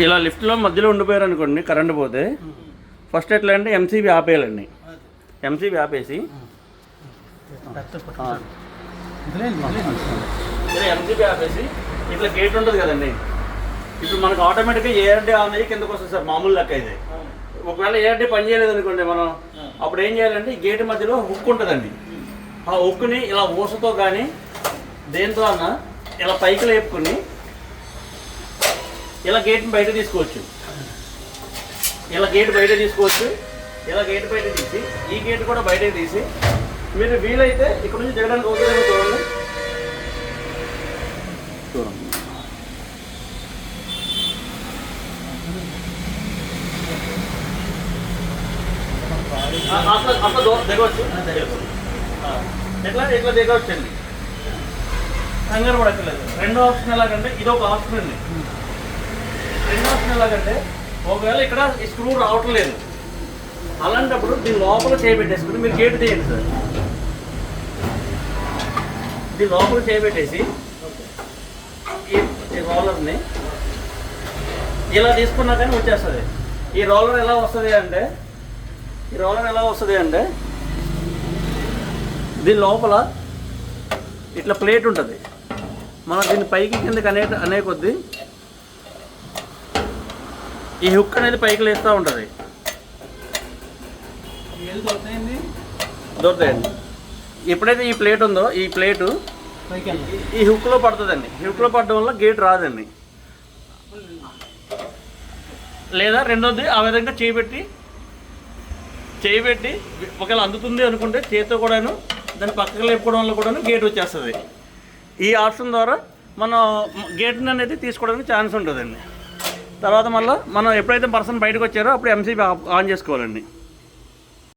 ఇలా లిఫ్ట్లో మధ్యలో ఉండిపోయారు అనుకోండి, కరెంట్ పోతే ఫస్ట్ ఎట్లా అంటే ఎంసీబీ ఆపేయాలండి. ఎంసీబీ ఆపేసి ఇలా ఎంసీబీ ఆపేసి ఇట్లా గేట్ ఉంటుంది కదండి. ఇప్పుడు మనకు ఆటోమేటిక్గా ఏఆర్డీ ఆన్ అయ్యి కిందకు వస్తుంది సార్, మామూలు లెక్క ఇది. ఒకవేళ ఏఆర్డీ పని చేయలేదు అనుకోండి, మనం అప్పుడు ఏం చేయాలంటే ఈ గేట్ మధ్యలో హుక్ ఉంటుందండి. ఆ హుక్ని ఇలా ఊసతో కానీ దేంతో అన్నా ఇలా పైకి లేపుకుని ఇలా గేట్ని బయట తీసుకోవచ్చు. ఇలా గేట్ బయట తీసుకోవచ్చు. ఇలా గేట్ బయట తీసి ఈ గేట్ కూడా బయట తీసి మీరు వీలైతే ఇక్కడ నుంచి దిగడానికి అవుతుందేమో చూడండి. అట్లా దిగవచ్చు. ఎట్లా దిగవచ్చండి, కంగారు పడక్కర్లేదు. రెండో ఆప్షన్ ఎలాగంటే ఇది ఒక ఆప్షన్ అండి. రెండో ఆప్షన్ ఎలాగంటే ఒకవేళ ఇక్కడ ఈ స్క్రూ రావట్లేదు, అలాంటప్పుడు దీని లోపల చేయబెట్టేసుకుని మీరు గేట్ తీయండి సార్. దీని లోపల చేయబెట్టేసి ఈ రోలర్ని ఇలా తీసుకున్నా కానీ వచ్చేస్తుంది. ఈ రోలర్ ఎలా వస్తుంది అంటే దీని లోపల ఇట్లా ప్లేట్ ఉంటుంది. మనం దీన్ని పైకి కిందకి అనే కొద్దీ ఈ హుక్ అనేది పైకి లేస్తూ ఉంటుంది. దొరుకుతాయండి. ఎప్పుడైతే ఈ ప్లేట్ ఉందో ఈ ప్లేటు ఈ హుక్లో పడుతుందండి. హుక్లో పడడం వల్ల గేట్ రాదండి. లేదా రెండోది ఆ విధంగా చేయబెట్టి ఒకవేళ అందుతుంది అనుకుంటే చేతితో కూడాను దాన్ని పక్కకు లేపుకోవడం వల్ల కూడాను గేట్ వచ్చేస్తుంది. ఈ ఆప్షన్ ద్వారా మనం గేట్ని అనేది తీసుకోవడానికి ఛాన్స్ ఉంటుందండి. తర్వాత మళ్ళీ మనం ఎప్పుడైతే పర్సన్ బయటకు వచ్చారో అప్పుడు ఎంసీబీ ఆన్ చేసుకోవాలండి.